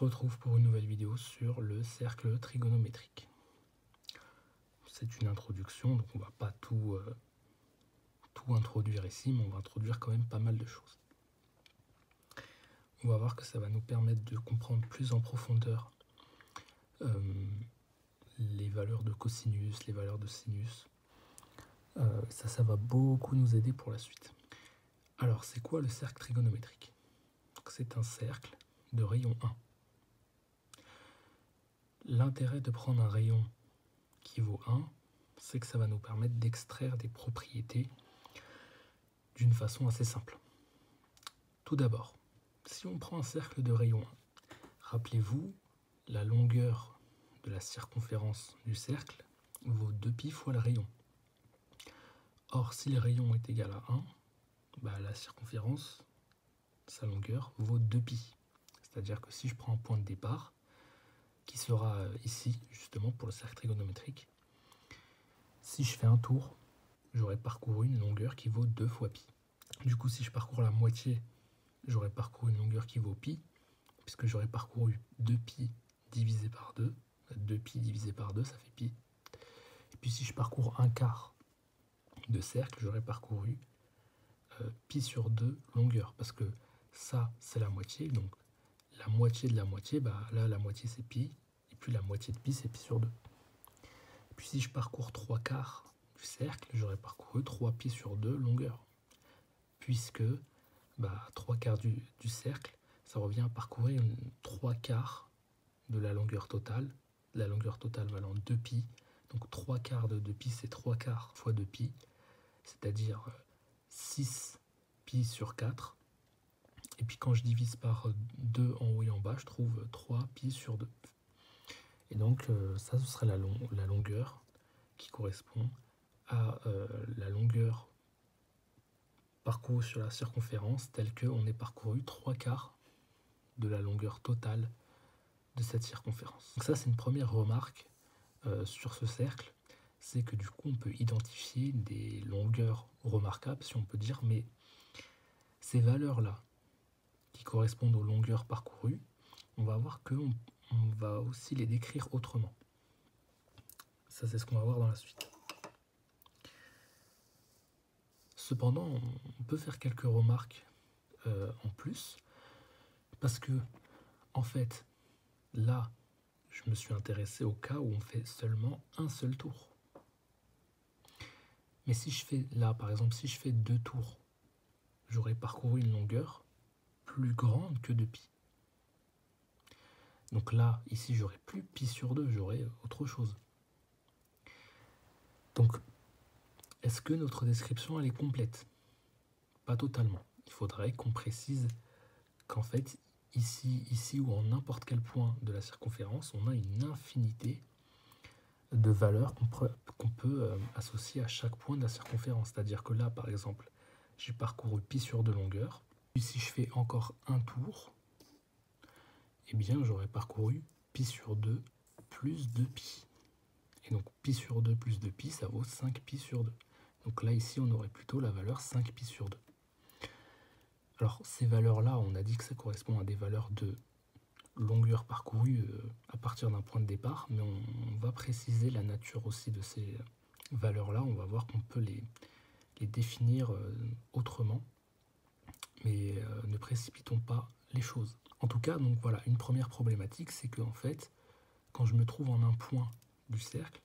retrouve pour une nouvelle vidéo sur le cercle trigonométrique. C'est une introduction, donc on va pas tout introduire ici, mais on va introduire quand même pas mal de choses. On va voir que ça va nous permettre de comprendre plus en profondeur les valeurs de cosinus, les valeurs de sinus. Ça va beaucoup nous aider pour la suite. Alors, c'est quoi le cercle trigonométrique? C'est un cercle de rayon 1. L'intérêt de prendre un rayon qui vaut 1, c'est que ça va nous permettre d'extraire des propriétés d'une façon assez simple. Tout d'abord, si on prend un cercle de rayon 1, rappelez-vous, la longueur de la circonférence du cercle vaut 2π fois le rayon. Or, si le rayon est égal à 1, la circonférence, sa longueur, vaut 2π. C'est-à-dire que si je prends un point de départ, qui sera ici, justement, pour le cercle trigonométrique, si je fais un tour, j'aurai parcouru une longueur qui vaut 2 fois π. Du coup, si je parcours la moitié, j'aurai parcouru une longueur qui vaut π, puisque j'aurai parcouru 2π divisé par 2. 2π divisé par 2, ça fait π. Et puis si je parcours un quart de cercle, j'aurai parcouru π sur 2 longueur, parce que ça, c'est la moitié, donc la moitié de la moitié, là, la moitié, c'est π, et puis la moitié de π, c'est π sur 2. Et puis si je parcours 3 quarts du cercle, j'aurai parcouru 3π sur 2 longueur, puisque 3 quarts du cercle, ça revient à parcourir 3 quarts de la longueur totale valant 2π, donc 3 quarts de 2π, c'est 3 quarts fois 2π, c'est-à-dire 6π sur 4, et puis quand je divise par 2 en haut et en bas, je trouve 3π sur 2. Et donc ça, ce serait la longueur qui correspond à la longueur parcourue sur la circonférence, telle qu'on ait parcouru 3 quarts de la longueur totale de cette circonférence. Donc ça, c'est une première remarque sur ce cercle, c'est que du coup, on peut identifier des longueurs remarquables, si on peut dire, mais ces valeurs-là, qui correspondent aux longueurs parcourues, on va voir qu'on va aussi les décrire autrement. Ça, c'est ce qu'on va voir dans la suite. Cependant, on peut faire quelques remarques en plus, parce que, en fait, là, je me suis intéressé au cas où on fait seulement un seul tour. Mais si je fais, là, par exemple, si je fais 2 tours, j'aurai parcouru une longueur plus grande que 2π. Donc là, ici, j'aurai plus π sur 2, j'aurai autre chose. Donc, est-ce que notre description, elle est complète? Pas totalement. Il faudrait qu'on précise qu'en fait, ici ou en n'importe quel point de la circonférence, on a une infinité de valeurs qu'on peut associer à chaque point de la circonférence. C'est-à-dire que là, par exemple, j'ai parcouru π sur 2 longueurs. Puis si je fais encore un tour, eh bien j'aurai parcouru π sur 2 plus 2π. Et donc π sur 2 plus 2π, ça vaut 5π sur 2. Donc là, ici, on aurait plutôt la valeur 5π sur 2. Alors, ces valeurs-là, on a dit que ça correspond à des valeurs de longueur parcourue à partir d'un point de départ, mais on va préciser la nature aussi de ces valeurs-là. On va voir qu'on peut les définir autrement, mais ne précipitons pas les choses. En tout cas, donc voilà, une première problématique, c'est que en fait, quand je me trouve en un point du cercle,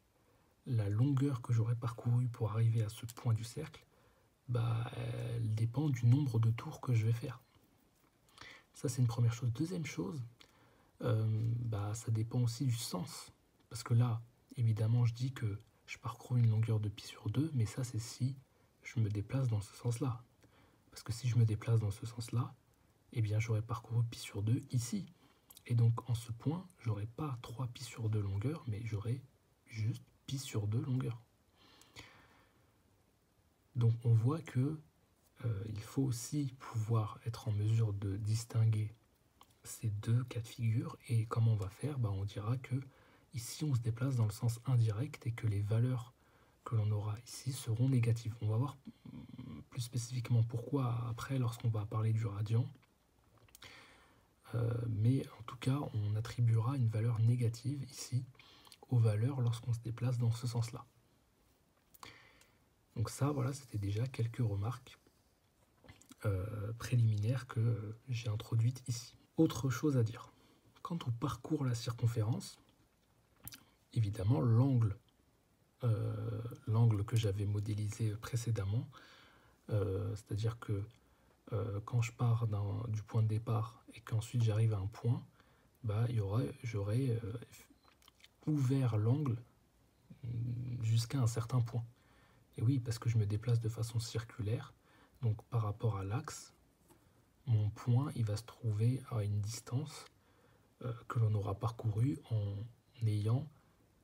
la longueur que j'aurais parcourue pour arriver à ce point du cercle, elle dépend du nombre de tours que je vais faire. Ça, c'est une première chose. Deuxième chose, ça dépend aussi du sens. Parce que là, évidemment, je dis que je parcours une longueur de π sur 2, mais ça, c'est si je me déplace dans ce sens-là. Parce que si je me déplace dans ce sens-là, eh bien, j'aurais parcouru π sur 2 ici. Et donc, en ce point, j'aurais pas 3π sur 2 longueur, mais j'aurais juste π sur 2 longueur. Donc, on voit que il faut aussi pouvoir être en mesure de distinguer ces deux cas de figure. Et comment on va faire? On dira que ici, on se déplace dans le sens indirect et que les valeurs que l'on aura ici seront négatives. On va voir plus spécifiquement pourquoi après, lorsqu'on va parler du radian. mais en tout cas, on attribuera une valeur négative ici aux valeurs lorsqu'on se déplace dans ce sens-là. Donc ça, voilà, c'était déjà quelques remarques préliminaires que j'ai introduites ici. Autre chose à dire. Quand on parcourt la circonférence, évidemment, l'angle que j'avais modélisé précédemment, c'est-à-dire que quand je pars du point de départ et qu'ensuite j'arrive à un point, bah, j'aurais ouvert l'angle jusqu'à un certain point. Et oui, parce que je me déplace de façon circulaire, donc par rapport à l'axe, mon point il va se trouver à une distance que l'on aura parcouru en ayant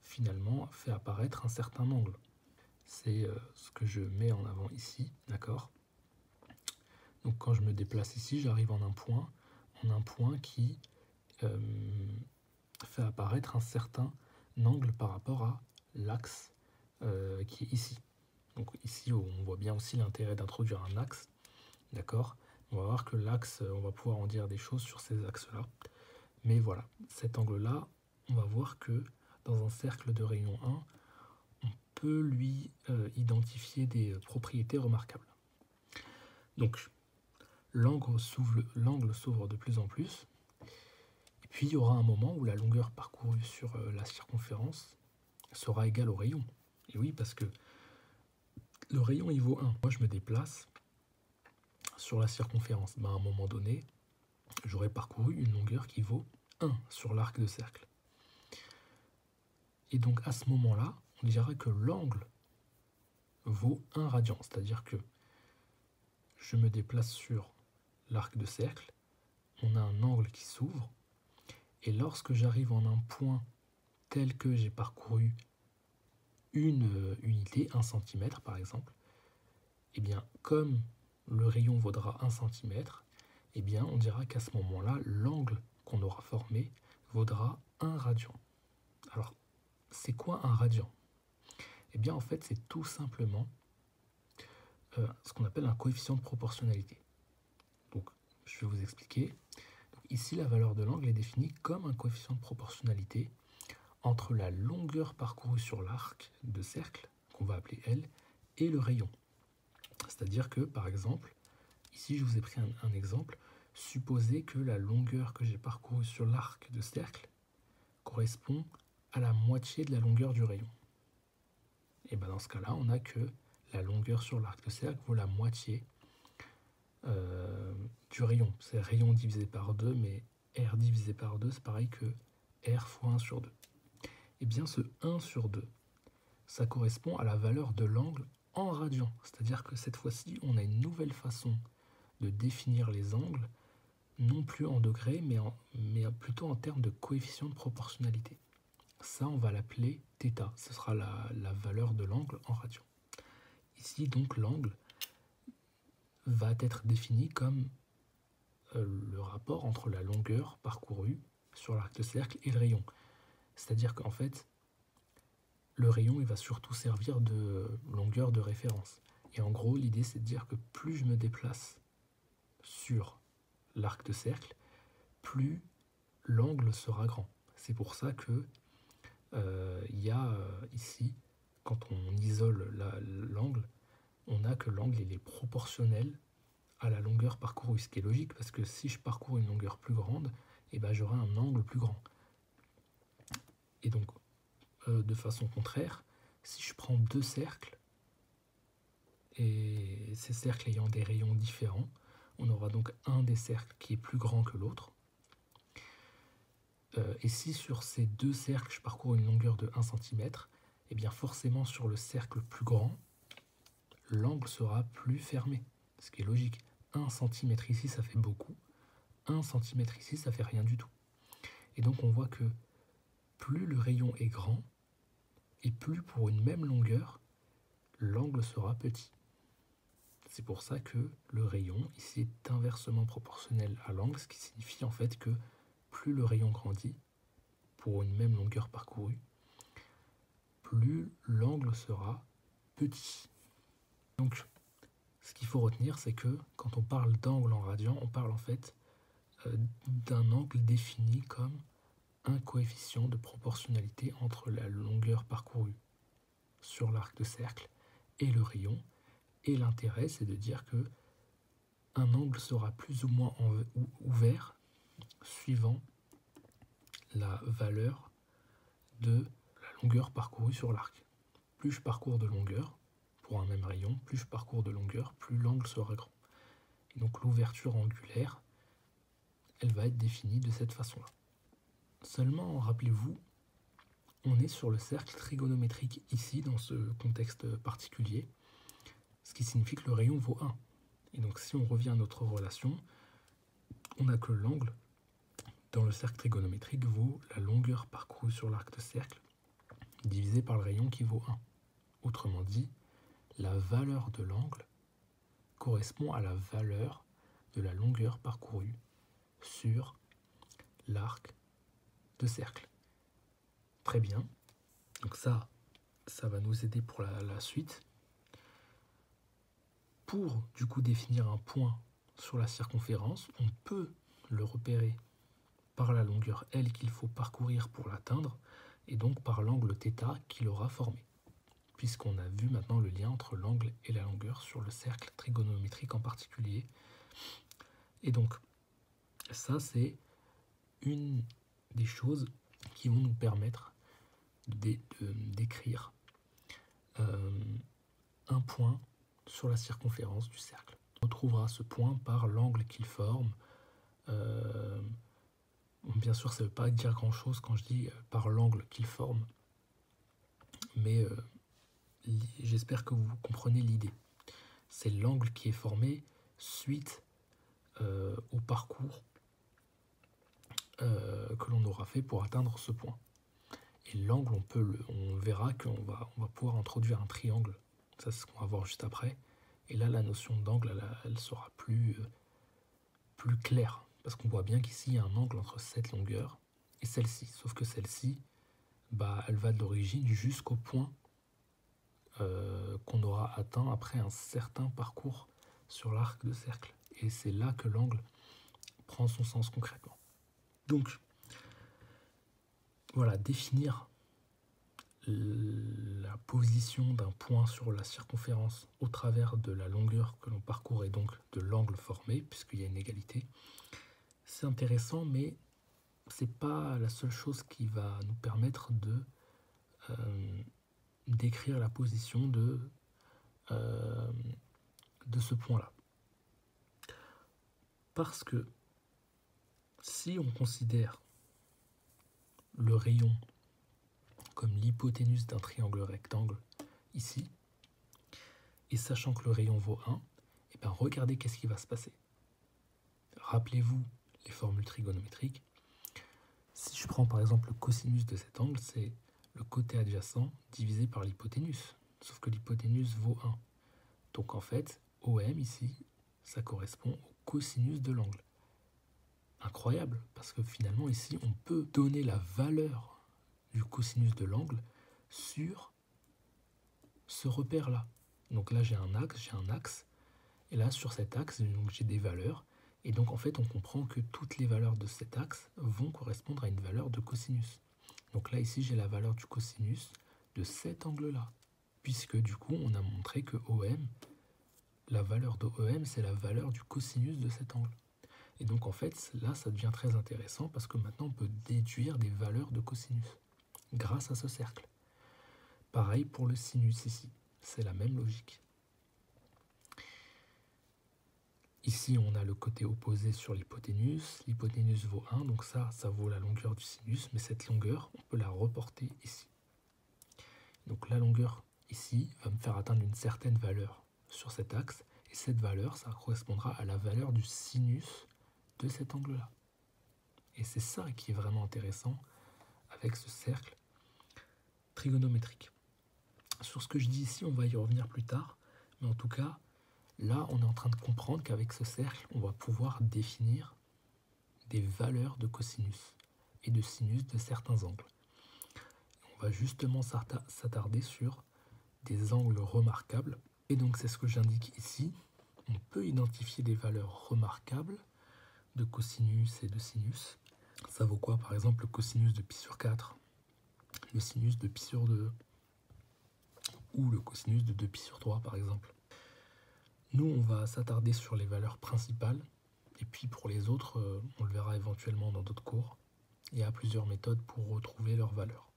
finalement fait apparaître un certain angle. C'est ce que je mets en avant ici, d'accord? Donc quand je me déplace ici, j'arrive en un point qui fait apparaître un certain angle par rapport à l'axe qui est ici. Donc ici, on voit bien aussi l'intérêt d'introduire un axe, d'accord? On va voir que l'axe, on va pouvoir en dire des choses sur ces axes-là. Mais voilà, cet angle-là, on va voir que dans un cercle de rayon 1, on peut lui identifier des propriétés remarquables. Donc, l'angle s'ouvre de plus en plus, et puis il y aura un moment où la longueur parcourue sur la circonférence sera égale au rayon. Et oui, parce que le rayon il vaut 1. Moi je me déplace sur la circonférence. Ben, à un moment donné, j'aurai parcouru une longueur qui vaut 1 sur l'arc de cercle. Et donc à ce moment-là, on dira que l'angle vaut 1 radian, c'est-à-dire que je me déplace sur l'arc de cercle, on a un angle qui s'ouvre, et lorsque j'arrive en un point tel que j'ai parcouru une unité, 1 cm par exemple, et bien comme le rayon vaudra 1 cm, et bien on dira qu'à ce moment-là, l'angle qu'on aura formé vaudra 1 radian. Alors, c'est quoi un radian? Eh bien en fait, c'est tout simplement ce qu'on appelle un coefficient de proportionnalité. Donc, je vais vous expliquer. Donc, ici, la valeur de l'angle est définie comme un coefficient de proportionnalité entre la longueur parcourue sur l'arc de cercle, qu'on va appeler L, et le rayon. C'est-à-dire que, par exemple, ici, je vous ai pris un exemple. Supposez que la longueur que j'ai parcourue sur l'arc de cercle correspond à la moitié de la longueur du rayon. Et bien dans ce cas-là, on a que la longueur sur l'arc de cercle vaut la moitié du rayon. C'est rayon divisé par 2, mais R divisé par 2, c'est pareil que R fois 1 sur 2. Et bien ce 1 sur 2, ça correspond à la valeur de l'angle en radians. C'est-à-dire que cette fois-ci, on a une nouvelle façon de définir les angles, non plus en degrés, mais plutôt en termes de coefficient de proportionnalité. Ça, on va l'appeler θ. Ce sera la valeur de l'angle en radians. Ici, donc, l'angle va être défini comme le rapport entre la longueur parcourue sur l'arc de cercle et le rayon. C'est-à-dire qu'en fait, le rayon il va surtout servir de longueur de référence. Et en gros, l'idée, c'est de dire que plus je me déplace sur l'arc de cercle, plus l'angle sera grand. C'est pour ça que il y a ici, quand on isole l'angle, on a que l'angle il est proportionnel à la longueur parcourue, ce qui est logique, parce que si je parcours une longueur plus grande, eh ben, j'aurai un angle plus grand. Et donc, de façon contraire, si je prends deux cercles, et ces cercles ayant des rayons différents, on aura donc un des cercles qui est plus grand que l'autre. Et si sur ces deux cercles, je parcours une longueur de 1 cm, eh bien forcément sur le cercle plus grand, l'angle sera plus fermé, ce qui est logique. 1 cm ici, ça fait beaucoup. 1 cm ici, ça fait rien du tout. Et donc on voit que plus le rayon est grand, et plus pour une même longueur, l'angle sera petit. C'est pour ça que le rayon ici est inversement proportionnel à l'angle, ce qui signifie en fait que plus le rayon grandit, pour une même longueur parcourue, plus l'angle sera petit. Donc, ce qu'il faut retenir, c'est que quand on parle d'angle en radian, on parle en fait d'un angle défini comme un coefficient de proportionnalité entre la longueur parcourue sur l'arc de cercle et le rayon. Et l'intérêt, c'est de dire que un angle sera plus ou moins ouvert suivant la valeur de la longueur parcourue sur l'arc. Plus je parcours de longueur pour un même rayon, plus je parcours de longueur, plus l'angle sera grand. Et donc l'ouverture angulaire, elle va être définie de cette façon-là. Seulement, rappelez-vous, on est sur le cercle trigonométrique ici, dans ce contexte particulier, ce qui signifie que le rayon vaut 1. Et donc si on revient à notre relation, on a que l'angle dans le cercle trigonométrique vaut la longueur parcourue sur l'arc de cercle divisé par le rayon qui vaut 1. Autrement dit, la valeur de l'angle correspond à la valeur de la longueur parcourue sur l'arc de cercle. Très bien. Donc ça va nous aider pour la suite. Pour du coup définir un point sur la circonférence, on peut le repérer par la longueur L qu'il faut parcourir pour l'atteindre, et donc par l'angle θ qu'il aura formé, puisqu'on a vu maintenant le lien entre l'angle et la longueur sur le cercle trigonométrique en particulier. Et donc, ça c'est une des choses qui vont nous permettre de d'écrire un point sur la circonférence du cercle. On retrouvera ce point par l'angle qu'il forme. Bien sûr, ça ne veut pas dire grand-chose quand je dis par l'angle qu'il forme, mais j'espère que vous comprenez l'idée. C'est l'angle qui est formé suite au parcours que l'on aura fait pour atteindre ce point. Et l'angle, on verra qu'on va pouvoir introduire un triangle. Ça, c'est ce qu'on va voir juste après. Et là, la notion d'angle, elle sera plus claire. Parce qu'on voit bien qu'ici, il y a un angle entre cette longueur et celle-ci. Sauf que celle-ci, elle va de l'origine jusqu'au point qu'on aura atteint après un certain parcours sur l'arc de cercle. Et c'est là que l'angle prend son sens concrètement. Donc, voilà, définir la position d'un point sur la circonférence au travers de la longueur que l'on parcourt et donc de l'angle formé, puisqu'il y a une égalité, c'est intéressant, mais c'est pas la seule chose qui va nous permettre de décrire la position de ce point-là. Parce que si on considère le rayon comme l'hypoténuse d'un triangle rectangle ici, et sachant que le rayon vaut 1, et bien regardez qu'est-ce qui va se passer. Rappelez-vous les formules trigonométriques. Si je prends par exemple le cosinus de cet angle, c'est le côté adjacent divisé par l'hypoténuse. Sauf que l'hypoténuse vaut 1. Donc en fait, OM ici, ça correspond au cosinus de l'angle. Incroyable, parce que finalement ici, on peut donner la valeur du cosinus de l'angle sur ce repère-là. Donc là, j'ai un axe, et là, sur cet axe, j'ai des valeurs, et donc en fait, on comprend que toutes les valeurs de cet axe vont correspondre à une valeur de cosinus. Donc là, ici, j'ai la valeur du cosinus de cet angle-là, puisque du coup, on a montré que OM, la valeur de OM, c'est la valeur du cosinus de cet angle. Et donc en fait, là, ça devient très intéressant, parce que maintenant, on peut déduire des valeurs de cosinus grâce à ce cercle. Pareil pour le sinus ici, c'est la même logique. Ici, on a le côté opposé sur l'hypoténuse. L'hypoténuse vaut 1, donc ça vaut la longueur du sinus, mais cette longueur, on peut la reporter ici. Donc la longueur ici va me faire atteindre une certaine valeur sur cet axe, et cette valeur, ça correspondra à la valeur du sinus de cet angle-là. Et c'est ça qui est vraiment intéressant avec ce cercle trigonométrique. Sur ce que je dis ici, on va y revenir plus tard, mais en tout cas, là, on est en train de comprendre qu'avec ce cercle, on va pouvoir définir des valeurs de cosinus et de sinus de certains angles. On va justement s'attarder sur des angles remarquables. Et donc, c'est ce que j'indique ici. On peut identifier des valeurs remarquables de cosinus et de sinus. Ça vaut quoi? Par exemple, le cosinus de pi sur 4, le sinus de pi sur 2, ou le cosinus de 2pi sur 3, par exemple. Nous, on va s'attarder sur les valeurs principales, et puis pour les autres, on le verra éventuellement dans d'autres cours. Il y a plusieurs méthodes pour retrouver leurs valeurs.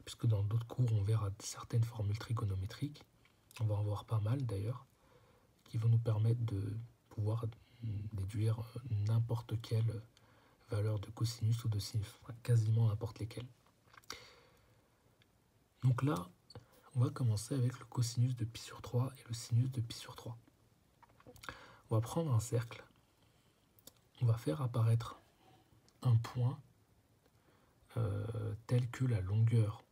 Puisque dans d'autres cours, on verra certaines formules trigonométriques, on va en voir pas mal d'ailleurs, qui vont nous permettre de pouvoir déduire n'importe quelle valeur de cosinus ou de sinus, enfin, quasiment n'importe lesquelles. Donc là, on va commencer avec le cosinus de pi sur 3 et le sinus de pi sur 3. On va prendre un cercle, on va faire apparaître un point tel que la longueur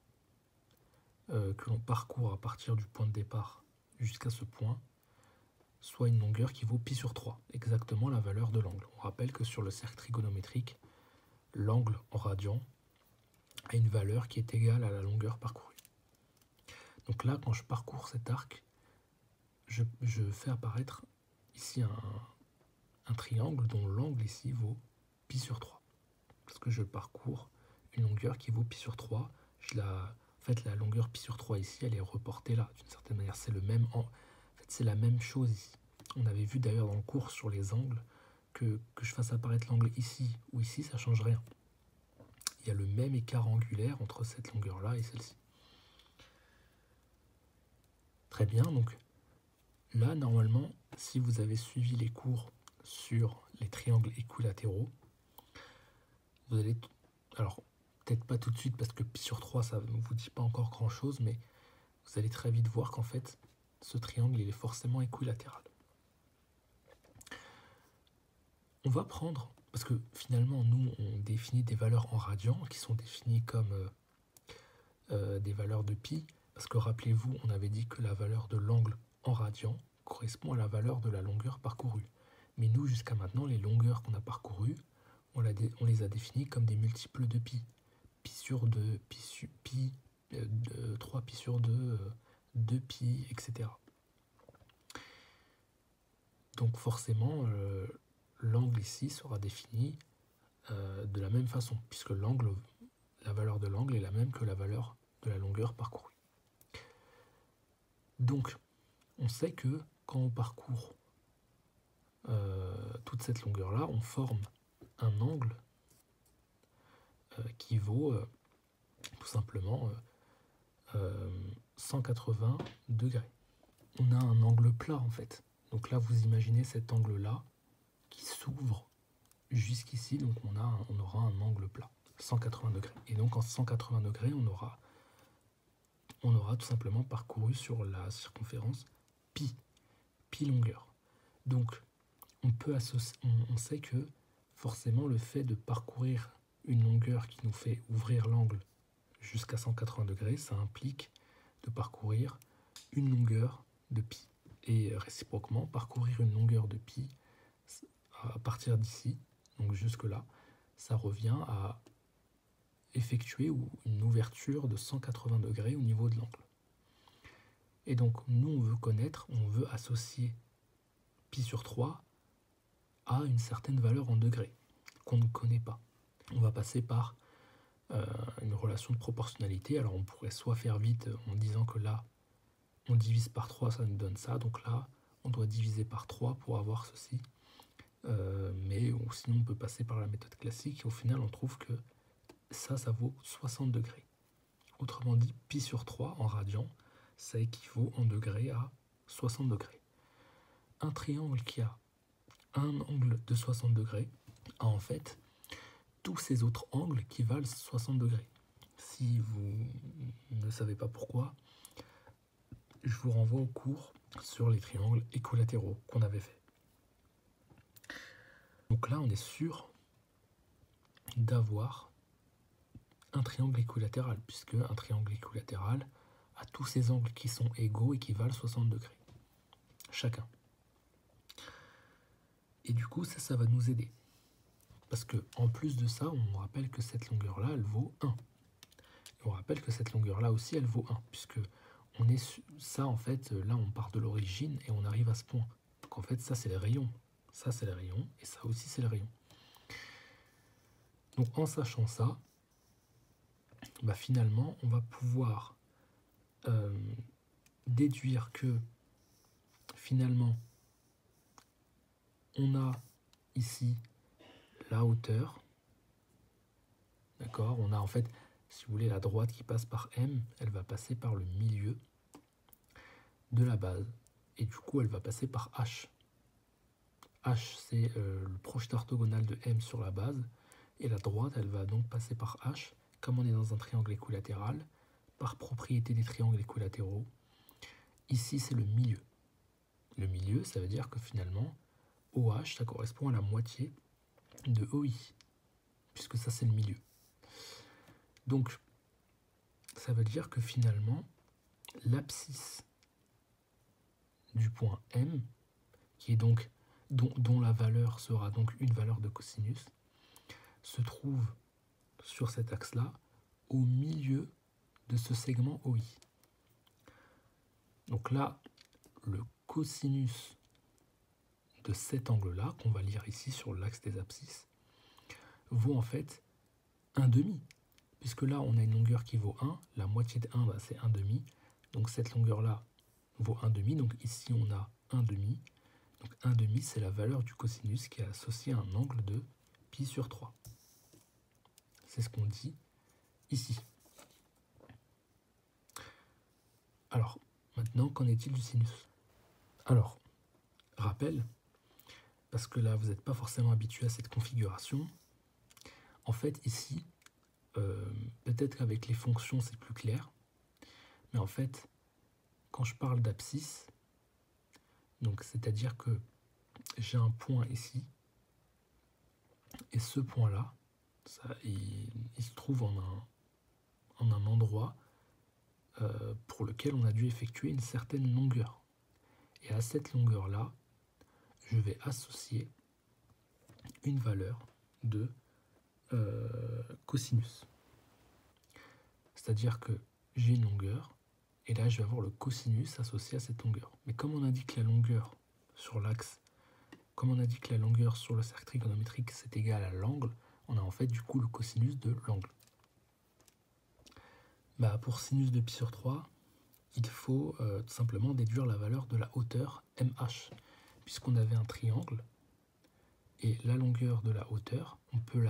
que l'on parcourt à partir du point de départ jusqu'à ce point, soit une longueur qui vaut pi sur 3, exactement la valeur de l'angle. On rappelle que sur le cercle trigonométrique, l'angle en radian a une valeur qui est égale à la longueur parcourue. Donc là, quand je parcours cet arc, je fais apparaître ici un triangle dont l'angle ici vaut pi sur 3. Parce que je parcours une longueur qui vaut pi sur 3. En fait, la longueur pi sur 3 ici, elle est reportée là. D'une certaine manière, c'est c'est la même chose ici. On avait vu d'ailleurs dans le cours sur les angles que je fasse apparaître l'angle ici ou ici, ça ne change rien. Il y a le même écart angulaire entre cette longueur-là et celle-ci. Très bien, donc là, normalement, si vous avez suivi les cours sur les triangles équilatéraux, vous allez... Alors, peut-être pas tout de suite parce que pi sur 3, ça ne vous dit pas encore grand-chose, mais vous allez très vite voir qu'en fait, ce triangle, il est forcément équilatéral. On va prendre, parce que finalement, nous, on définit des valeurs en radians qui sont définies comme des valeurs de pi, parce que rappelez-vous, on avait dit que la valeur de l'angle en radian correspond à la valeur de la longueur parcourue. Mais nous, jusqu'à maintenant, les longueurs qu'on a parcourues, on les a définies comme des multiples de pi. Pi sur 2, pi 3 pi sur 2, 2 pi, etc. Donc forcément, l'angle ici sera défini de la même façon, puisque la valeur de l'angle est la même que la valeur de la longueur parcourue. Donc, on sait que quand on parcourt toute cette longueur-là, on forme un angle qui vaut tout simplement 180 degrés. On a un angle plat en fait. Donc là, vous imaginez cet angle-là qui s'ouvre jusqu'ici, donc on aura un angle plat, 180 degrés. Et donc en 180 degrés, on aura tout simplement parcouru sur la circonférence pi longueur. Donc on sait que forcément le fait de parcourir une longueur qui nous fait ouvrir l'angle jusqu'à 180 degrés, ça implique de parcourir une longueur de pi. Et réciproquement, parcourir une longueur de pi à partir d'ici, donc jusque là, ça revient à effectuer une ouverture de 180 degrés au niveau de l'angle. Et donc nous on veut associer pi sur 3 à une certaine valeur en degrés qu'on ne connaît pas. On va passer par une relation de proportionnalité. Alors on pourrait soit faire vite en disant que là on divise par 3, ça nous donne ça, donc là on doit diviser par 3 pour avoir ceci. Sinon on peut passer par la méthode classique et au final on trouve que ça vaut 60 degrés. Autrement dit, pi sur 3 en radian, ça équivaut en degrés à 60 degrés. Un triangle qui a un angle de 60 degrés a en fait tous ces autres angles qui valent 60 degrés. Si vous ne savez pas pourquoi, je vous renvoie au cours sur les triangles équilatéraux qu'on avait fait. Donc là, on est sûr d'avoir un triangle équilatéral, puisque un triangle équilatéral a tous ces angles qui sont égaux et qui valent 60 degrés, chacun. Et du coup, ça va nous aider. Parce que en plus de ça, on rappelle que cette longueur-là, elle vaut 1. Et on rappelle que cette longueur-là aussi, elle vaut 1, puisque on est ça, en fait, là, on part de l'origine et on arrive à ce point. Donc en fait, ça, c'est les rayons. Ça, c'est le rayon, et ça aussi, c'est le rayon. Donc, en sachant ça, bah, finalement, on va pouvoir déduire que, finalement, on a ici la hauteur, d'accord? On a en fait, si vous voulez, la droite qui passe par M, elle va passer par le milieu de la base, et du coup, elle va passer par H. H, c'est le projeté orthogonal de M sur la base, et la droite, elle va donc passer par H, comme on est dans un triangle équilatéral, par propriété des triangles équilatéraux. Ici, c'est le milieu. Le milieu, ça veut dire que finalement, OH, ça correspond à la moitié de OI, puisque ça, c'est le milieu. Donc, ça veut dire que finalement, l'abscisse du point M, qui est donc, dont la valeur sera donc une valeur de cosinus, se trouve sur cet axe-là, au milieu de ce segment OI. Donc là, le cosinus de cet angle-là, qu'on va lire ici sur l'axe des abscisses, vaut en fait 1/2, puisque là, on a une longueur qui vaut 1, la moitié de 1, bah, c'est 1/2, donc cette longueur-là vaut 1/2, donc ici, on a 1/2, donc 1/2, c'est la valeur du cosinus qui est associée à un angle de π/3. C'est ce qu'on dit ici. Alors, maintenant, qu'en est-il du sinus? Alors, rappel, parce que là, vous n'êtes pas forcément habitué à cette configuration. En fait, ici, peut-être qu'avec les fonctions, c'est plus clair. Mais en fait, quand je parle d'abscisse, donc c'est-à-dire que j'ai un point ici, et ce point-là, il se trouve en un endroit pour lequel on a dû effectuer une certaine longueur. Et à cette longueur-là, je vais associer une valeur de cosinus. C'est-à-dire que j'ai une longueur, et là je vais avoir le cosinus associé à cette longueur. Mais comme on indique la longueur sur l'axe, comme on indique la longueur sur le cercle trigonométrique, c'est égal à l'angle, on a en fait du coup le cosinus de l'angle. Bah, pour sinus de π/3, il faut tout simplement déduire la valeur de la hauteur MH, puisqu'on avait un triangle, et la longueur de la hauteur, on peut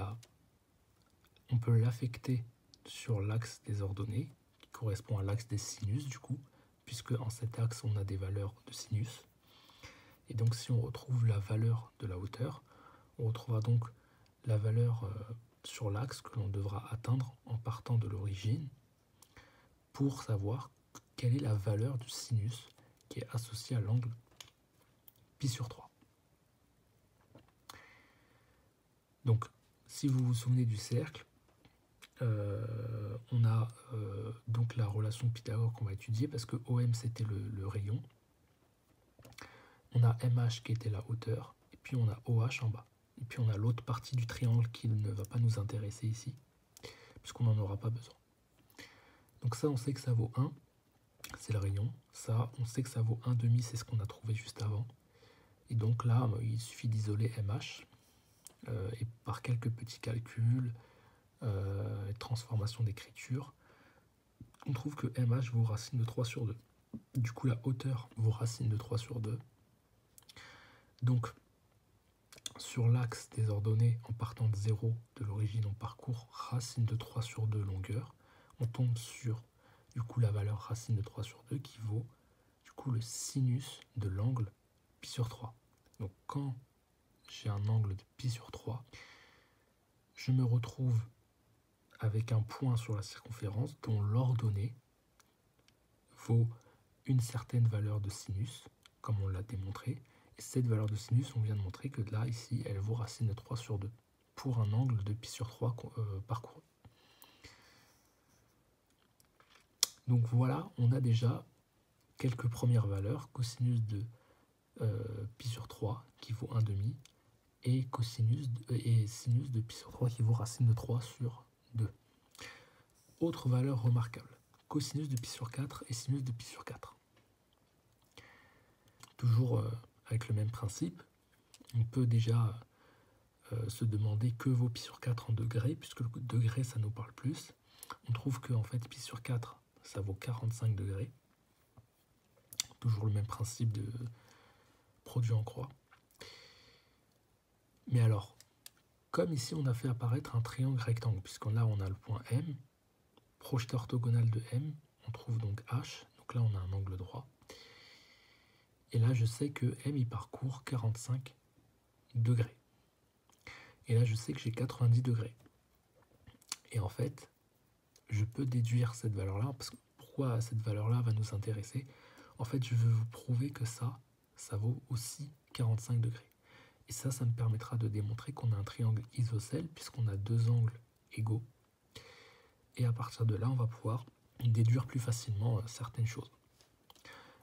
l'affecter sur l'axe des ordonnées, qui correspond à l'axe des sinus du coup, puisque en cet axe on a des valeurs de sinus. Et donc si on retrouve la valeur de la hauteur, on retrouvera donc la valeur sur l'axe que l'on devra atteindre en partant de l'origine, pour savoir quelle est la valeur du sinus qui est associée à l'angle π/3. Donc, si vous vous souvenez du cercle, on a donc la relation de Pythagore qu'on va étudier, parce que OM c'était le rayon, on a MH qui était la hauteur, et puis on a OH en bas, et puis on a l'autre partie du triangle qui ne va pas nous intéresser ici, puisqu'on n'en aura pas besoin. Donc ça, on sait que ça vaut 1, c'est le rayon. Ça, on sait que ça vaut 1/2, c'est ce qu'on a trouvé juste avant. Et donc là, il suffit d'isoler MH, et par quelques petits calculs, et transformation d'écriture, on trouve que MH vaut racine de 3/2. Du coup, la hauteur vaut racine de 3/2. Donc, sur l'axe des ordonnées, en partant de 0 de l'origine, on parcourt racine de 3/2 longueur. On tombe sur, du coup, la valeur racine de 3/2 qui vaut, du coup, le sinus de l'angle π/3. Donc, quand j'ai un angle de π/3, je me retrouve avec un point sur la circonférence dont l'ordonnée vaut une certaine valeur de sinus, comme on l'a démontré. Et cette valeur de sinus, on vient de montrer que là, ici, elle vaut racine de 3/2 pour un angle de π/3 parcouru. Donc voilà, on a déjà quelques premières valeurs, cosinus de π/3 qui vaut 1/2 et sinus de π/3 qui vaut racine de 3/2. Autre valeur remarquable, cosinus de π/4 et sinus de π/4. Toujours avec le même principe, on peut déjà se demander que vaut pi sur 4 en degrés, puisque le degré, ça nous parle plus. On trouve que en fait, pi sur 4, ça vaut 45 degrés. Toujours le même principe de produit en croix. Mais alors, comme ici, on a fait apparaître un triangle rectangle, puisque là, on a le point M, projeté orthogonal de M, on trouve donc H, donc là, on a un angle droit. Et là, je sais que M, il parcourt 45 degrés. Et là, je sais que j'ai 90 degrés. Et en fait, je peux déduire cette valeur-là, parce que pourquoi cette valeur-là va nous intéresser? En fait, je veux vous prouver que ça vaut aussi 45 degrés. Et ça me permettra de démontrer qu'on a un triangle isocèle, puisqu'on a deux angles égaux. Et à partir de là, on va pouvoir déduire plus facilement certaines choses.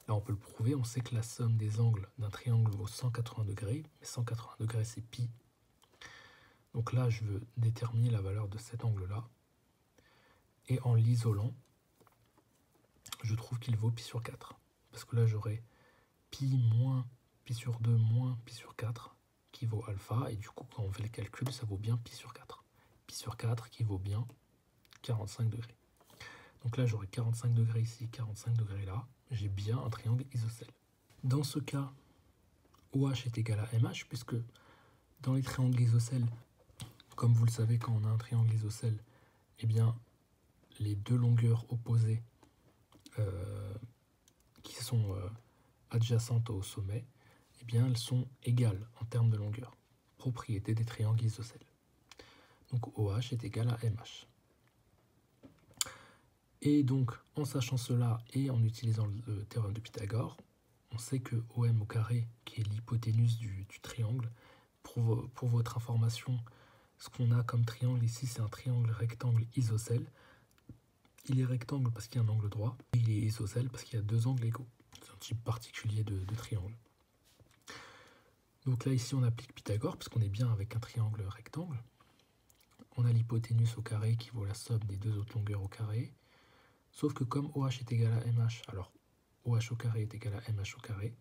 Là, on peut le prouver, on sait que la somme des angles d'un triangle vaut 180 degrés, mais 180 degrés, c'est pi. Donc là, je veux déterminer la valeur de cet angle-là. Et en l'isolant, je trouve qu'il vaut pi sur 4. Parce que là, j'aurai pi moins pi sur 2 moins pi sur 4 qui vaut alpha. Et du coup, quand on fait le calcul, ça vaut bien pi sur 4. Pi sur 4 qui vaut bien 45 degrés. Donc là, j'aurai 45 degrés ici, 45 degrés là. J'ai bien un triangle isocèle. Dans ce cas, OH est égal à MH, puisque dans les triangles isocèles, comme vous le savez, quand on a un triangle isocèle, eh bien, les deux longueurs opposées qui sont adjacentes au sommet, eh bien, elles sont égales en termes de longueur. Propriété des triangles isocèles. Donc OH est égal à MH. Et donc, en sachant cela et en utilisant le théorème de Pythagore, on sait que OM au carré, qui est l'hypoténuse du triangle, pour votre information, ce qu'on a comme triangle ici, c'est un triangle rectangle isocèle. Il est rectangle parce qu'il y a un angle droit, et il est isocèle parce qu'il y a deux angles égaux. C'est un type particulier de triangle. Donc là, ici, on applique Pythagore, parce qu'on est bien avec un triangle rectangle. On a l'hypoténuse au carré qui vaut la somme des deux autres longueurs au carré. Sauf que comme OH est égal à MH, alors OH au carré est égal à MH au carré.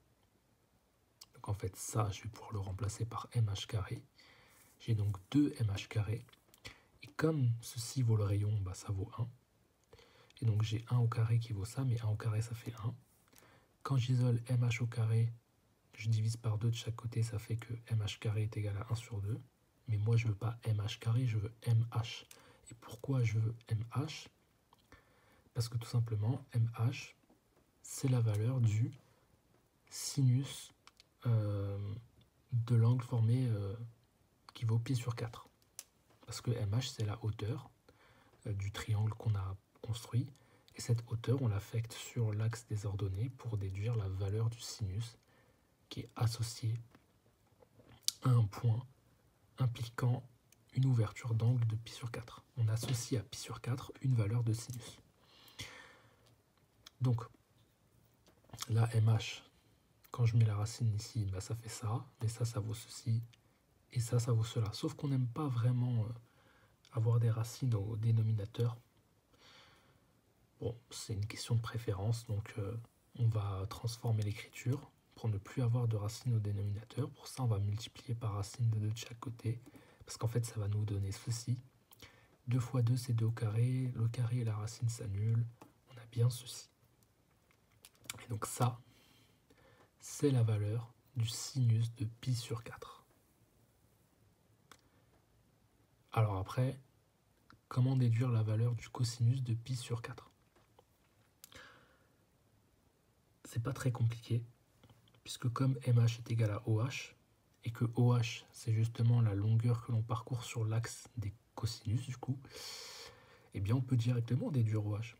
Donc en fait, ça, je vais pouvoir le remplacer par MH carré. J'ai donc 2 MH carré. Et comme ceci vaut le rayon, bah, ça vaut 1. Et donc j'ai 1 au carré qui vaut ça, mais 1 au carré, ça fait 1. Quand j'isole MH au carré, je divise par 2 de chaque côté, ça fait que MH carré est égal à 1 sur 2. Mais moi, je ne veux pas MH carré, je veux MH. Et pourquoi je veux MH? Parce que tout simplement, MH, c'est la valeur du sinus de l'angle formé qui vaut pi sur 4. Parce que MH, c'est la hauteur du triangle qu'on a construit. Et cette hauteur, on l'affecte sur l'axe des ordonnées pour déduire la valeur du sinus qui est associé à un point impliquant une ouverture d'angle de pi sur 4. On associe à pi sur 4 une valeur de sinus. Donc, là, MH, quand je mets la racine ici, bah, ça fait ça, mais ça vaut ceci, et ça vaut cela. Sauf qu'on n'aime pas vraiment avoir des racines au dénominateur. Bon, c'est une question de préférence, donc on va transformer l'écriture pour ne plus avoir de racines au dénominateur. Pour ça, on va multiplier par racine de 2 de chaque côté, parce qu'en fait, ça va nous donner ceci. 2 fois 2, c'est 2 au carré, le carré et la racine s'annulent, on a bien ceci. Et donc ça, c'est la valeur du sinus de pi sur 4. Alors après, comment déduire la valeur du cosinus de pi sur 4? C'est pas très compliqué, puisque comme MH est égal à OH, et que OH, c'est justement la longueur que l'on parcourt sur l'axe des cosinus, du coup, eh bien on peut directement déduire OH.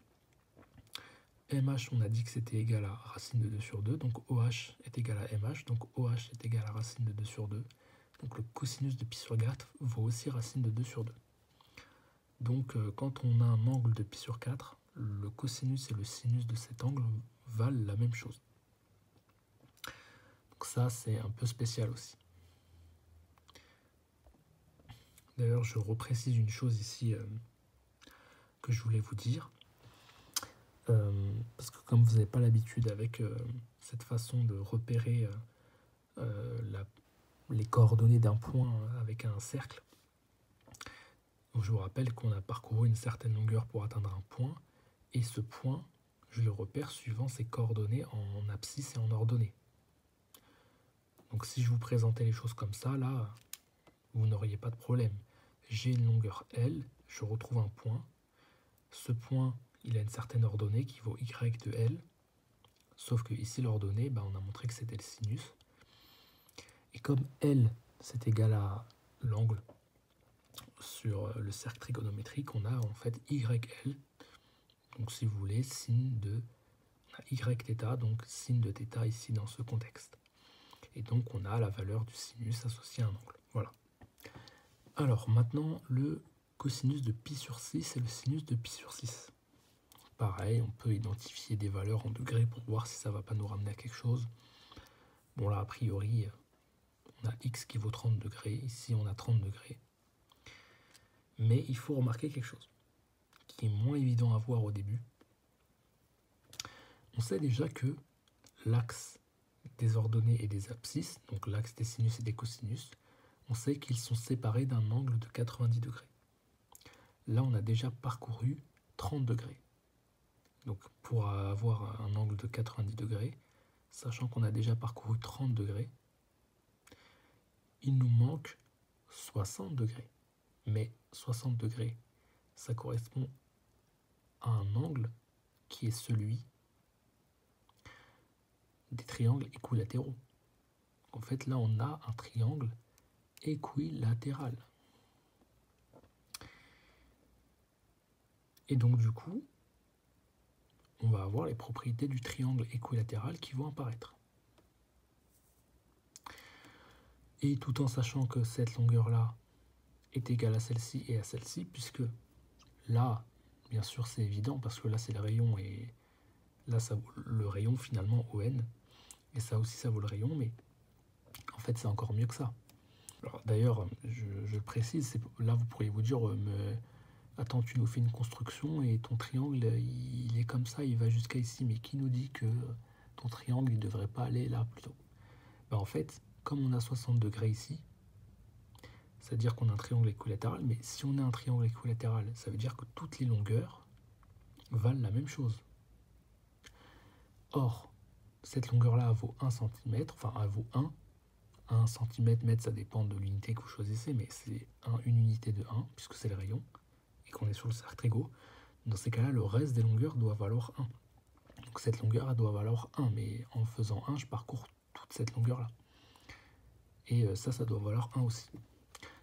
MH, on a dit que c'était égal à racine de 2 sur 2, donc OH est égal à MH, donc OH est égal à racine de 2 sur 2. Donc le cosinus de pi sur 4 vaut aussi racine de 2 sur 2. Donc quand on a un angle de pi sur 4, le cosinus et le sinus de cet angle valent la même chose. Donc ça, c'est un peu spécial aussi. D'ailleurs, je reprécise une chose ici que je voulais vous dire. Parce que comme vous n'avez pas l'habitude avec cette façon de repérer les coordonnées d'un point avec un cercle. Donc je vous rappelle qu'on a parcouru une certaine longueur pour atteindre un point, et ce point, je le repère suivant ses coordonnées en abscisse et en ordonnée. Donc si je vous présentais les choses comme ça, là, vous n'auriez pas de problème. J'ai une longueur L, je retrouve un point. Ce point, il a une certaine ordonnée qui vaut y de L. Sauf que ici, l'ordonnée, on a montré que c'était le sinus. Et comme L, c'est égal à l'angle sur le cercle trigonométrique, on a en fait YL. Donc si vous voulez, sin de Yθ, donc sin de θ ici dans ce contexte. Et donc on a la valeur du sinus associée à un angle. Voilà. Alors maintenant, le cosinus de pi sur 6 et le sinus de pi sur 6. Pareil, on peut identifier des valeurs en degrés pour voir si ça ne va pas nous ramener à quelque chose. Bon là, a priori, on a x qui vaut 30 degrés. Ici, on a 30 degrés. Mais il faut remarquer quelque chose qui est moins évident à voir au début. On sait déjà que l'axe des ordonnées et des abscisses, donc l'axe des sinus et des cosinus, on sait qu'ils sont séparés d'un angle de 90 degrés. Là, on a déjà parcouru 30 degrés. Donc pour avoir un angle de 90 degrés, sachant qu'on a déjà parcouru 30 degrés, il nous manque 60 degrés. Mais 60 degrés, ça correspond à un angle qui est celui des triangles équilatéraux. En fait, là, on a un triangle équilatéral. Et donc, du coup, on va avoir les propriétés du triangle équilatéral qui vont apparaître. Et tout en sachant que cette longueur-là est égale à celle-ci et à celle-ci, puisque là, bien sûr, c'est évident, parce que là, c'est le rayon, et là, ça vaut le rayon, finalement, ON, et ça aussi, ça vaut le rayon, mais en fait, c'est encore mieux que ça. Alors, d'ailleurs, je le précise, là, vous pourriez vous dire, mais attends, tu nous fais une construction, et ton triangle, il est comme ça, il va jusqu'à ici, mais qui nous dit que ton triangle, il ne devrait pas aller là, plutôt? En fait, comme on a 60 degrés ici, c'est-à-dire qu'on a un triangle équilatéral, mais si on a un triangle équilatéral, ça veut dire que toutes les longueurs valent la même chose. Or, cette longueur-là vaut 1 cm, enfin elle vaut 1 cm, mètre, ça dépend de l'unité que vous choisissez, mais c'est une unité de 1, puisque c'est le rayon, et qu'on est sur le cercle trigo. Dans ces cas-là, le reste des longueurs doit valoir 1. Donc cette longueur, elle doit valoir 1, mais en faisant 1, je parcours toute cette longueur-là. Et ça doit valoir 1 aussi.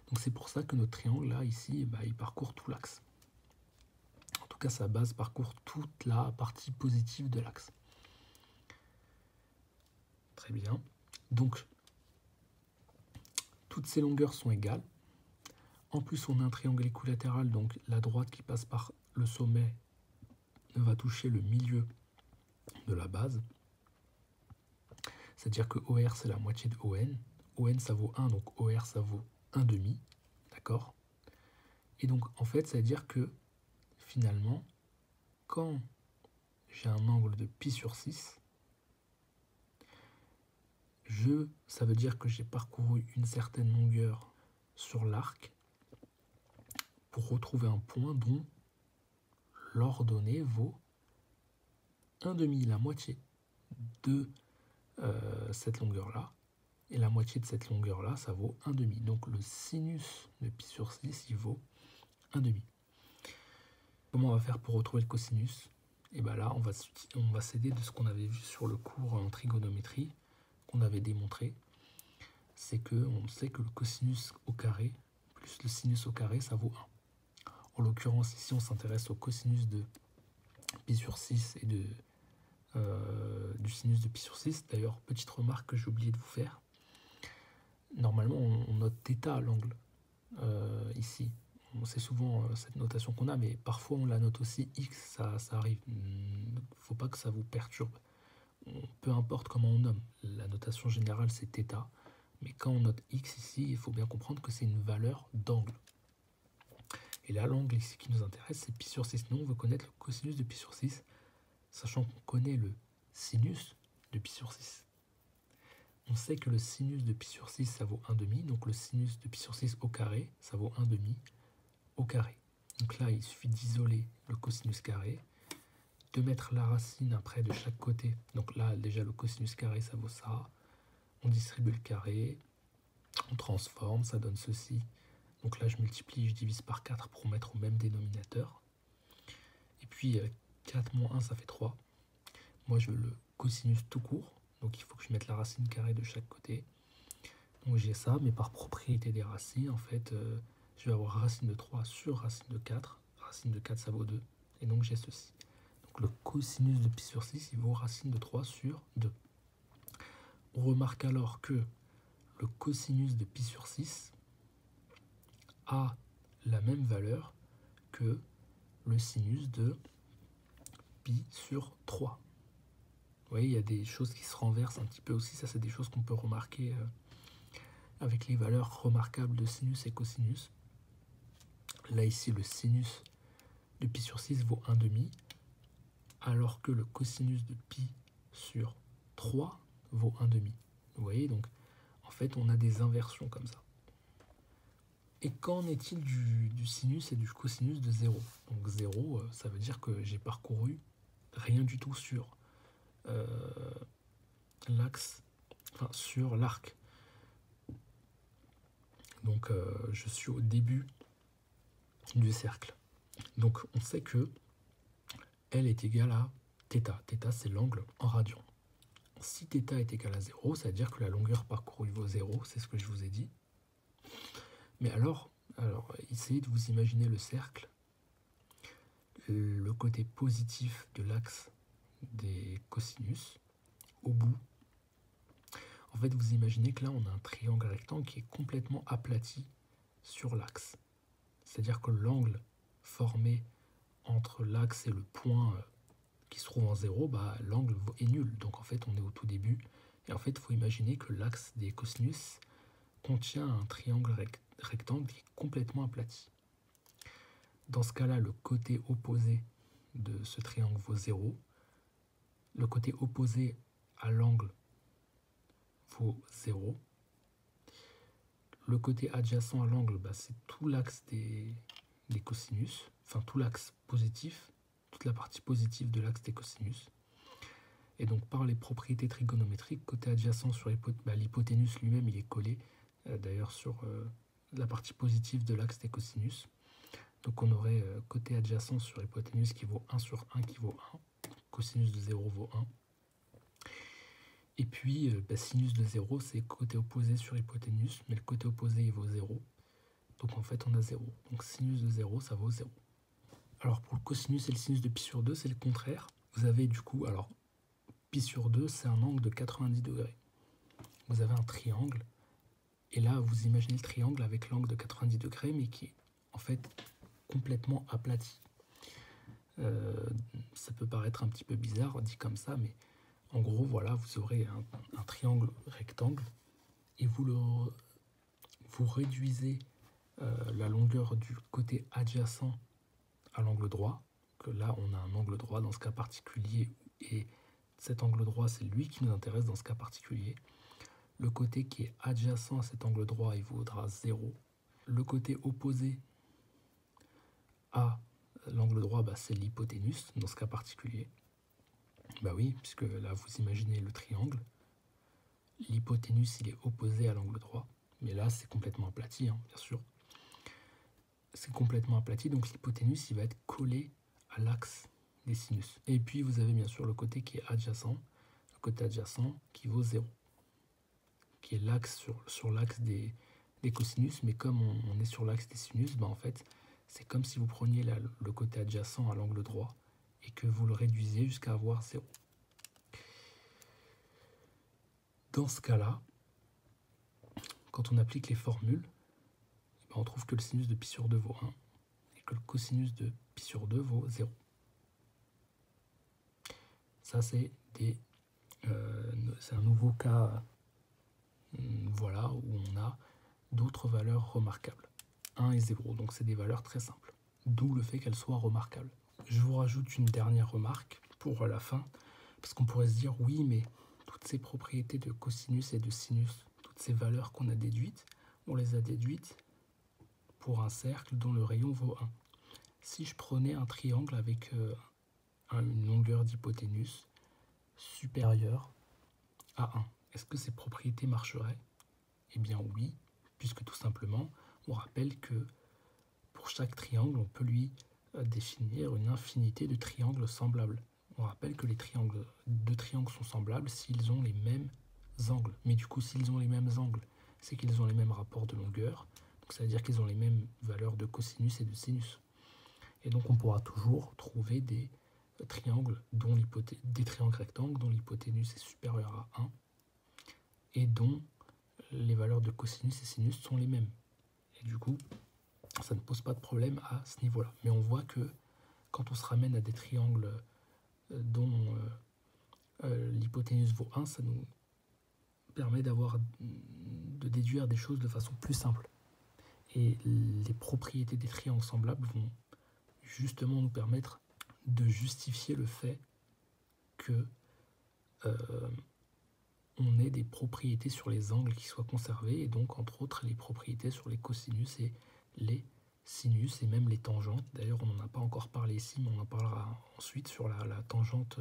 Donc c'est pour ça que notre triangle là, ici, il parcourt tout l'axe. En tout cas, sa base parcourt toute la partie positive de l'axe. Très bien. Donc, toutes ces longueurs sont égales. En plus, on a un triangle équilatéral, donc la droite qui passe par le sommet va toucher le milieu de la base. C'est-à-dire que OR, c'est la moitié de ON. ON, ça vaut 1, donc OR, ça vaut 1,5. D'accord? Et donc, en fait, ça veut dire que, finalement, quand j'ai un angle de pi sur 6, ça veut dire que j'ai parcouru une certaine longueur sur l'arc pour retrouver un point dont l'ordonnée vaut 1,5, la moitié de cette longueur-là. Et la moitié de cette longueur-là, ça vaut 1,5. Donc le sinus de pi sur 6, il vaut 1,5. Comment on va faire pour retrouver le cosinus? Et bien là, on va s'aider de ce qu'on avait vu sur le cours en trigonométrie, qu'on avait démontré. C'est qu'on sait que le cosinus au carré plus le sinus au carré, ça vaut 1. En l'occurrence, ici, on s'intéresse au cosinus de pi sur 6 et du sinus de pi sur 6. D'ailleurs, petite remarque que j'ai oublié de vous faire. Normalement, on note θ à l'angle ici. C'est souvent cette notation qu'on a, mais parfois on la note aussi x, ça arrive. Il ne faut pas que ça vous perturbe. Peu importe comment on nomme, la notation générale c'est θ, mais quand on note x ici, il faut bien comprendre que c'est une valeur d'angle. Et là, l'angle ici qui nous intéresse, c'est pi sur 6. Nous, on veut connaître le cosinus de pi sur 6, sachant qu'on connaît le sinus de pi sur 6. on sait que le sinus de pi sur 6, ça vaut 1/2, donc le sinus de pi sur 6 au carré, ça vaut 1/2 au carré. Donc là, il suffit d'isoler le cosinus carré, de mettre la racine après de chaque côté. Donc là, déjà, le cosinus carré, ça vaut ça. On distribue le carré, on transforme, ça donne ceci. Donc là, je multiplie, je divise par 4 pour mettre au même dénominateur. Et puis, 4 moins 1, ça fait 3. Moi, je veux le cosinus tout court. Donc il faut que je mette la racine carrée de chaque côté. Donc j'ai ça, mais par propriété des racines, en fait, je vais avoir racine de 3 sur racine de 4. Racine de 4, ça vaut 2. Et donc j'ai ceci. Donc le cosinus de pi sur 6, il vaut racine de 3 sur 2. On remarque alors que le cosinus de pi sur 6 a la même valeur que le sinus de pi sur 3. Vous voyez, il y a des choses qui se renversent un petit peu aussi. Ça, c'est des choses qu'on peut remarquer avec les valeurs remarquables de sinus et cosinus. Là, ici, le sinus de pi sur 6 vaut 1/2, alors que le cosinus de pi sur 3 vaut 1/2. Vous voyez, donc, en fait, on a des inversions comme ça. Et qu'en est-il du sinus et du cosinus de 0? Donc 0, ça veut dire que j'ai parcouru rien du tout sur l'axe, enfin sur l'arc. Donc je suis au début du cercle. Donc on sait que L est égal à θ. θ, c'est l'angle en radians. Si θ est égal à 0, ça veut dire que la longueur parcourue vaut 0, c'est ce que je vous ai dit. Mais alors essayez de vous imaginer le cercle, le côté positif de l'axe des cosinus, au bout. En fait, vous imaginez que là, on a un triangle rectangle qui est complètement aplati sur l'axe. C'est-à-dire que l'angle formé entre l'axe et le point qui se trouve en 0, l'angle est nul. Donc en fait, on est au tout début. Et en fait, il faut imaginer que l'axe des cosinus contient un triangle rectangle qui est complètement aplati. Dans ce cas-là, le côté opposé de ce triangle vaut 0. Le côté opposé à l'angle vaut 0. Le côté adjacent à l'angle, c'est tout l'axe des cosinus, enfin tout l'axe positif, toute la partie positive de l'axe des cosinus. Et donc par les propriétés trigonométriques, côté adjacent sur l'hypoténuse lui-même, il est collé d'ailleurs sur la partie positive de l'axe des cosinus. Donc on aurait côté adjacent sur l'hypoténuse qui vaut 1 sur 1 qui vaut 1. Cosinus de 0 vaut 1. Et puis, sinus de 0, c'est côté opposé sur hypoténuse, mais le côté opposé, il vaut 0. Donc en fait, on a 0. Donc sinus de 0, ça vaut 0. Alors pour le cosinus et le sinus de pi sur 2, c'est le contraire. Vous avez du coup, alors, pi sur 2, c'est un angle de 90 degrés. Vous avez un triangle, et là, vous imaginez le triangle avec l'angle de 90 degrés, mais qui est en fait complètement aplati. Ça peut paraître un petit peu bizarre dit comme ça, mais en gros, voilà, vous aurez un triangle rectangle et vous réduisez la longueur du côté adjacent à l'angle droit, que là, on a un angle droit dans ce cas particulier, et cet angle droit, c'est lui qui nous intéresse dans ce cas particulier. Le côté qui est adjacent à cet angle droit, il vaudra 0. Le côté opposé à l'angle droit, c'est l'hypoténuse dans ce cas particulier. Oui, puisque là, vous imaginez le triangle. L'hypoténuse, il est opposé à l'angle droit. Mais là, c'est complètement aplati, bien sûr. C'est complètement aplati, donc l'hypoténuse, il va être collé à l'axe des sinus. Et puis, vous avez bien sûr le côté qui est adjacent. Le côté adjacent qui vaut 0. Qui est l'axe sur l'axe des cosinus. Mais comme on est sur l'axe des sinus, en fait, c'est comme si vous preniez le côté adjacent à l'angle droit et que vous le réduisiez jusqu'à avoir 0. Dans ce cas-là, quand on applique les formules, on trouve que le sinus de pi sur 2 vaut 1 et que le cosinus de pi sur 2 vaut 0. Ça, c'est un nouveau cas voilà, où on a d'autres valeurs remarquables. 1 et 0, donc c'est des valeurs très simples. D'où le fait qu'elles soient remarquables. Je vous rajoute une dernière remarque pour la fin, parce qu'on pourrait se dire, oui, mais toutes toutes ces propriétés de cosinus et de sinus, toutes ces valeurs qu'on a déduites, on les a déduites pour un cercle dont le rayon vaut 1. Si je prenais un triangle avec une longueur d'hypoténuse supérieure à 1, est-ce que ces propriétés marcheraient? Eh bien oui, puisque tout simplement, on rappelle que pour chaque triangle, on peut lui définir une infinité de triangles semblables. On rappelle que les deux triangles sont semblables s'ils ont les mêmes angles. Mais du coup, s'ils ont les mêmes angles, c'est qu'ils ont les mêmes rapports de longueur. Donc ça veut dire qu'ils ont les mêmes valeurs de cosinus et de sinus. Et donc on pourra toujours trouver des triangles rectangles dont l'hypoténuse est supérieure à 1 et dont les valeurs de cosinus et sinus sont les mêmes. Et du coup, ça ne pose pas de problème à ce niveau-là. Mais on voit que quand on se ramène à des triangles dont l'hypoténuse vaut 1, ça nous permet de déduire des choses de façon plus simple. Et les propriétés des triangles semblables vont justement nous permettre de justifier le fait que on ait des propriétés sur les angles qui soient conservées, et donc entre autres les propriétés sur les cosinus et les sinus, et même les tangentes. D'ailleurs on n'en a pas encore parlé ici, mais on en parlera ensuite sur la tangente.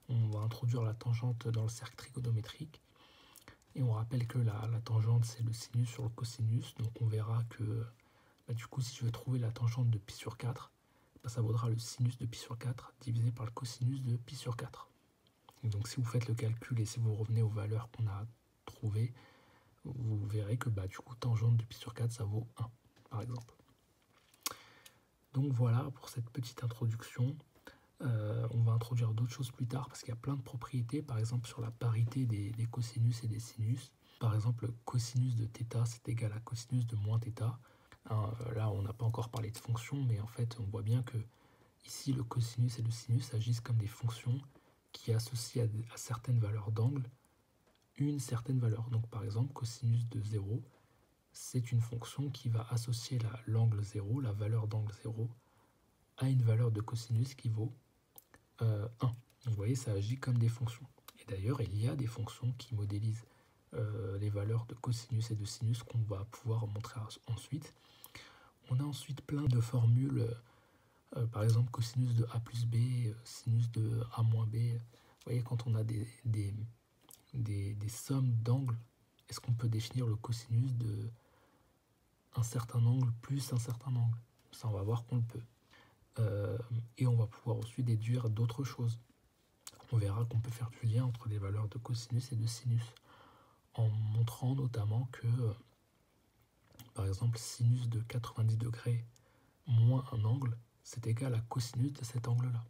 On va introduire la tangente dans le cercle trigonométrique, et on rappelle que la tangente c'est le sinus sur le cosinus, donc on verra que du coup si je veux trouver la tangente de pi sur 4, ça vaudra le sinus de pi sur 4 divisé par le cosinus de pi sur 4. Et donc si vous faites le calcul et si vous revenez aux valeurs qu'on a trouvées, vous verrez que du coup tangente de pi sur 4 ça vaut 1 par exemple. Donc voilà pour cette petite introduction. On va introduire d'autres choses plus tard parce qu'il y a plein de propriétés, par exemple sur la parité des cosinus et des sinus. Par exemple, cosinus de θ c'est égal à cosinus de moins θ. Là on n'a pas encore parlé de fonctions, mais en fait on voit bien que ici le cosinus et le sinus agissent comme des fonctions qui associent à certaines valeurs d'angle une certaine valeur. Donc par exemple cosinus de 0, c'est une fonction qui va associer l'angle 0, la valeur d'angle 0, à une valeur de cosinus qui vaut 1. Donc vous voyez, ça agit comme des fonctions. Et d'ailleurs, il y a des fonctions qui modélisent les valeurs de cosinus et de sinus qu'on va pouvoir montrer ensuite. On a ensuite plein de formules, par exemple cosinus de a plus b, sinus de a moins b. Vous voyez, quand on a des sommes d'angles, est-ce qu'on peut définir le cosinus de un certain angle plus un certain angle? Ça, on va voir qu'on le peut. Et on va pouvoir aussi déduire d'autres choses. On verra qu'on peut faire du lien entre les valeurs de cosinus et de sinus, en montrant notamment que, par exemple, sinus de 90 degrés moins un angle, c'est égal à cosinus de cet angle-là.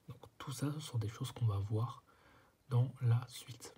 Donc tout ça, ce sont des choses qu'on va voir dans la suite.